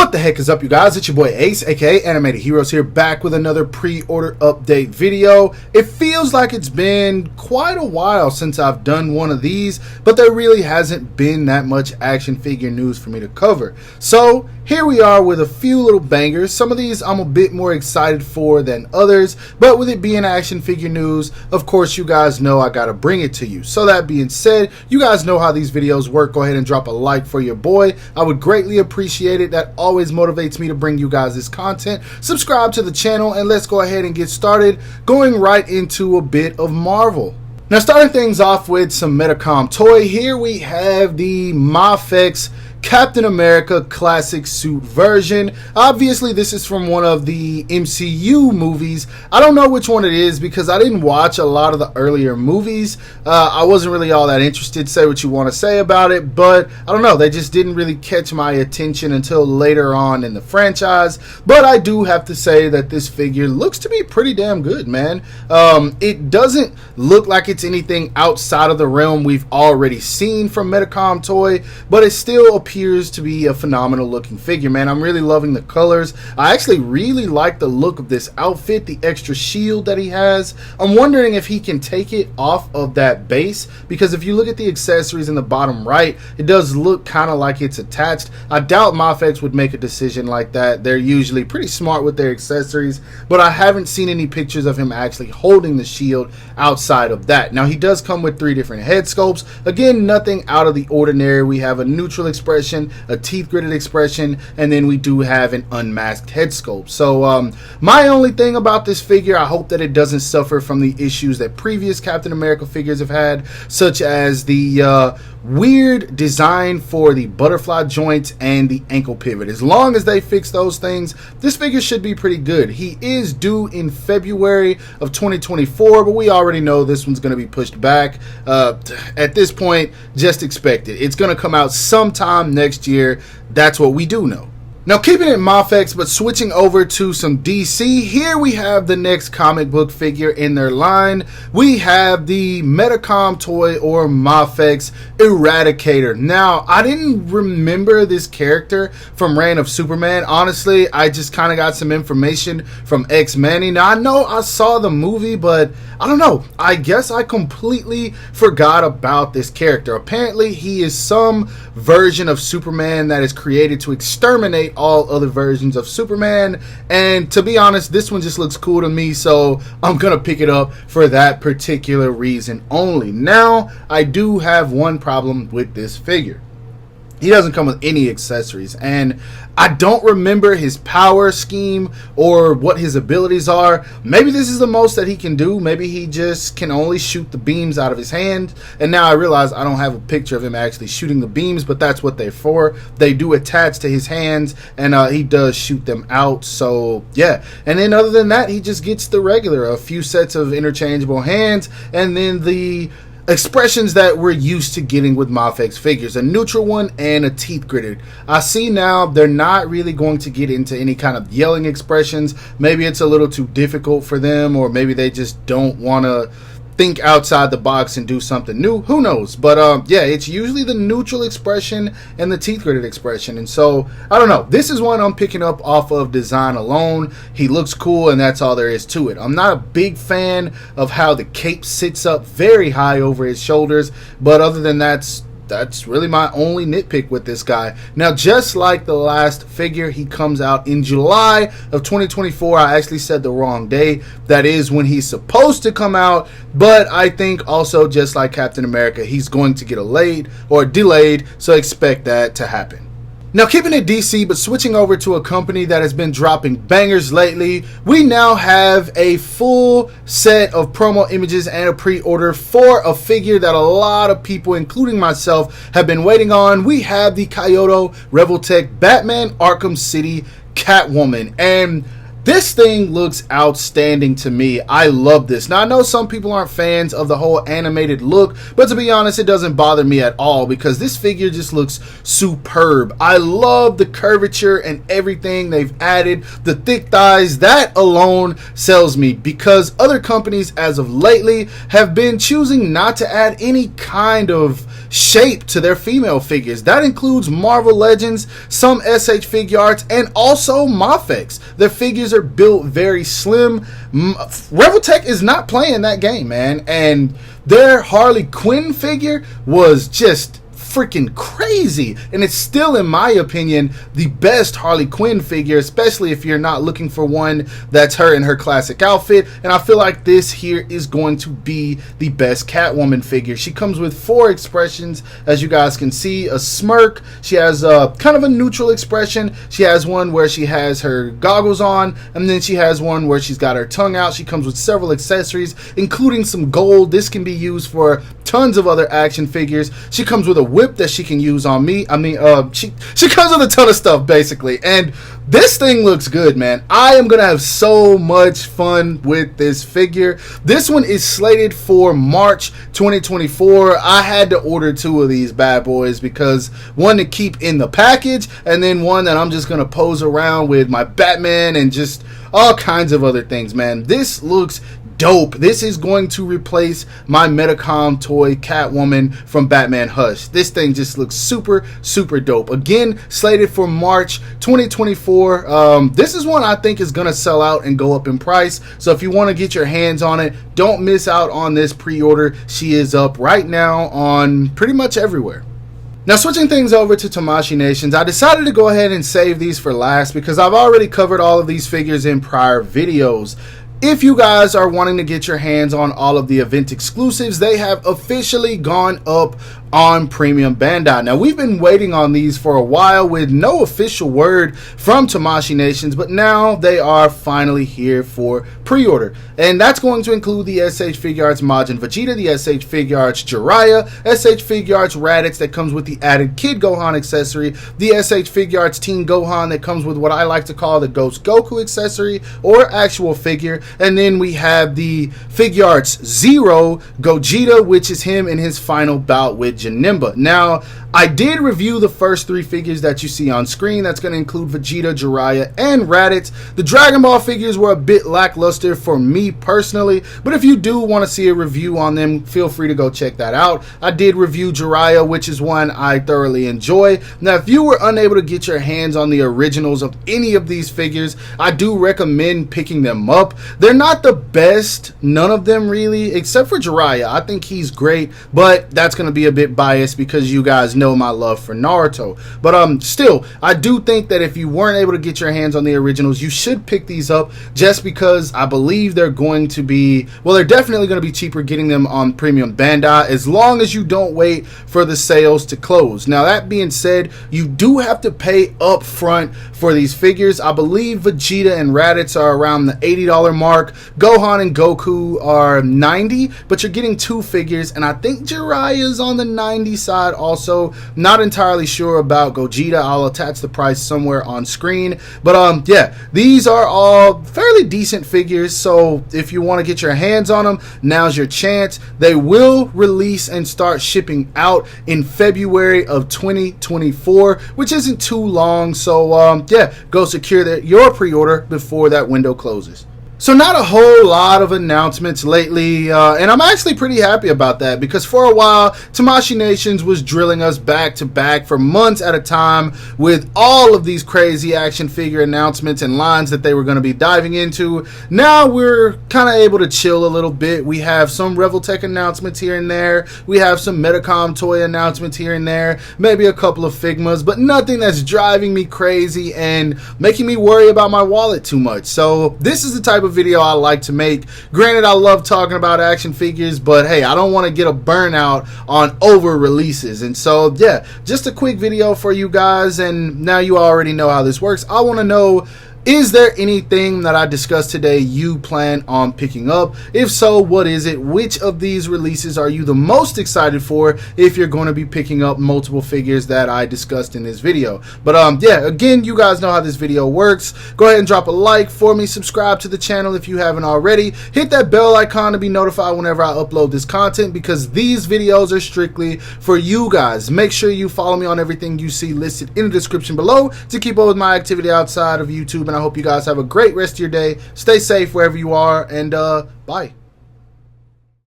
What the heck is up, you guys? It's your boy Ace, aka Animated Heroes, here, back with another pre-order update video. It feels like it's been quite a while since I've done one of these, but there really hasn't been that much action figure news for me to cover. So here we are with a few little bangers. Some of these I'm a bit more excited for than others, but with it being action figure news, of course you guys know I gotta bring it to you. So that being said, you guys know how these videos work. Go ahead and drop a like for your boy. I would greatly appreciate it. That always motivates me to bring you guys this content. Subscribe to the channel, and let's go ahead and get started, going right into a bit of Marvel. Now, starting things off with some Medicom toy, here we have the Mafex Captain America classic suit version. Obviously this is from one of the MCU movies. I don't know which one it is because I didn't watch a lot of the earlier movies. I wasn't really all that interested. Say what you want to say about it, but I don't know, they just didn't really catch my attention until later on in the franchise. But I do have to say that this figure looks to be pretty damn good, man. It doesn't look like it's anything outside of the realm we've already seen from Medicom toy, but it still appears to be a phenomenal looking figure, man. I'm really loving the colors. I actually really like the look of this outfit, the extra shield that he has. I'm wondering if he can take it off of that base, because if you look at the accessories in the bottom right, it does look kind of like it's attached. I doubt Mafex would make a decision like that. They're usually pretty smart with their accessories, but I haven't seen any pictures of him actually holding the shield outside of that. Now, he does come with 3 different head sculpts. Again, nothing out of the ordinary. We have a neutral expression, a teeth gritted expression, and then we do have an unmasked head sculpt. So my only thing about this figure, I hope that it doesn't suffer from the issues that previous Captain America figures have had, such as the weird design for the butterfly joints and the ankle pivot. As long as they fix those things, this figure should be pretty good. He is due in February of 2024, but we already know this one's going to be pushed back. At this point, just expect it. It's going to come out sometime next year. That's what we do know. Now, keeping it Mafex, but switching over to some DC, here we have the next comic book figure in their line. We have the Medicom toy, or Mafex Eradicator. Now, I didn't remember this character from Reign of Superman. Honestly, I just kind of got some information from X-Men. Now, I know I saw the movie, but I don't know. I guess I completely forgot about this character. Apparently, he is some version of Superman that is created to exterminate all other versions of Superman, and to be honest, this one just looks cool to me, so I'm gonna pick it up for that particular reason only. Now, I do have one problem with this figure. He doesn't come with any accessories, and I don't remember his power scheme or what his abilities are. Maybe this is the most that he can do. Maybe he just can only shoot the beams out of his hand. And now I realize I don't have a picture of him actually shooting the beams, but that's what they're for. They do attach to his hands, and he does shoot them out. So yeah. And then other than that, he just gets the regular, a few sets of interchangeable hands, and then the expressions that we're used to getting with Mafex figures, a neutral one and a teeth gritted. I see now they're not really going to get into any kind of yelling expressions. Maybe it's a little too difficult for them, or maybe they just don't want to think outside the box and do something new. Who knows? But yeah, it's usually the neutral expression and the teeth gritted expression, and so I don't know, this is one I'm picking up off of design alone. He looks cool, and that's all there is to it. I'm not a big fan of how the cape sits up very high over his shoulders, but other than that's really my only nitpick with this guy. Now, just like the last figure, he comes out in July of 2024. I actually said the wrong day. That is when he's supposed to come out, but I think also, just like Captain America, he's going to get delayed, so expect that to happen. Now, keeping it DC, but switching over to a company that has been dropping bangers lately, we now have a full set of promo images and a pre-order for a figure that a lot of people, including myself, have been waiting on. We have the Kaiyodo Revoltech Batman Arkham City Catwoman, and This thing looks outstanding to me. I love this. Now, I know some people aren't fans of the whole animated look, but to be honest, it doesn't bother me at all because this figure just looks superb. I love the curvature and everything they've added. The thick thighs, that alone sells me because other companies as of lately have been choosing not to add any kind of shape to their female figures. That includes Marvel Legends, some SH Figuarts, and also Mafex. Their figures are built very slim. Revoltech is not playing that game, man, and their Harley Quinn figure was just freaking crazy, and it's still, in my opinion, the best Harley Quinn figure, especially if you're not looking for one that's her in her classic outfit. And I feel like this here is going to be the best Catwoman figure. She comes with 4 expressions, as you guys can see. A smirk, she has a kind of a neutral expression, she has one where she has her goggles on, and then she has one where she's got her tongue out. She comes with several accessories, including some gold. This can be used for tons of other action figures. She comes with a whip that she can use on me. She comes with a ton of stuff basically, and this thing looks good, man. I am gonna have so much fun with this figure. This one is slated for March 2024. I had to order 2 of these bad boys because one to keep in the package, and then one that I'm just gonna pose around with my Batman and just all kinds of other things, man. This looks dope. This is going to replace my Medicom toy Catwoman from Batman Hush. This thing just looks super dope. Again, slated for March 2024. This is one I think is gonna sell out and go up in price, so if you want to get your hands on it, don't miss out on this pre-order. She is up right now on pretty much everywhere. Now, switching things over to Tamashii Nations, I decided to go ahead and save these for last because I've already covered all of these figures in prior videos. If you guys are wanting to get your hands on all of the event exclusives, they have officially gone up on Premium Bandai. Now, we've been waiting on these for a while with no official word from Tamashii Nations, but now they are finally here for pre-order. And that's going to include the SH Figuarts Majin Vegeta, the SH Figuarts Jiraiya, SH Figuarts Raditz that comes with the added Kid Gohan accessory, the SH Figuarts Teen Gohan that comes with what I like to call the Ghost Goku accessory or actual figure. And then we have the Figuarts Zero Gogeta, which is him in his final bout with Janemba. Now, I did review the first 3 figures that you see on screen. That's going to include Vegeta, Jiraiya, and Raditz. The Dragon Ball figures were a bit lackluster for me personally, but if you do want to see a review on them, feel free to go check that out. I did review Jiraiya, which is one I thoroughly enjoy. Now, if you were unable to get your hands on the originals of any of these figures, I do recommend picking them up. They're not the best, none of them really, except for Jiraiya. I think he's great, but that's going to be a bit biased because you guys know my love for Naruto. But still, I do think that if you weren't able to get your hands on the originals, you should pick these up just because I believe they're going to be, well, they're definitely going to be cheaper getting them on Premium Bandai as long as you don't wait for the sales to close. Now, that being said, you do have to pay up front for these figures. I believe Vegeta and Raditz are around the $80 mark. Gohan and Goku are $90, but you're getting 2 figures, and I think Jiraiya's on the $90 side also. Not entirely sure about Gogeta. I'll attach the price somewhere on screen, but yeah, these are all fairly decent figures, so if you want to get your hands on them, now's your chance. They will release and start shipping out in February of 2024, which isn't too long, so yeah, go secure your pre-order before that window closes. So not a whole lot of announcements lately, and I'm actually pretty happy about that because for a while, Tamashii Nations was drilling us back to back for months at a time with all of these crazy action figure announcements and lines that they were going to be diving into. Now we're kind of able to chill a little bit. We have some Revoltech announcements here and there. We have some Medicom toy announcements here and there. Maybe a couple of Figmas, but nothing that's driving me crazy and making me worry about my wallet too much. So this is the type of video I like to make. Granted, I love talking about action figures, but hey, I don't want to get a burnout on over releases. And so yeah, just a quick video for you guys, and now you already know how this works. I want to know Is there anything that I discussed today you plan on picking up? If so, what is it? Which of these releases are you the most excited for if you're going to be picking up multiple figures that I discussed in this video? But yeah, again, you guys know how this video works. Go ahead and drop a like for me. Subscribe to the channel if you haven't already. Hit that bell icon to be notified whenever I upload this content, because these videos are strictly for you guys. Make sure you follow me on everything you see listed in the description below to keep up with my activity outside of YouTube. And I hope you guys have a great rest of your day. Stay safe wherever you are, and bye.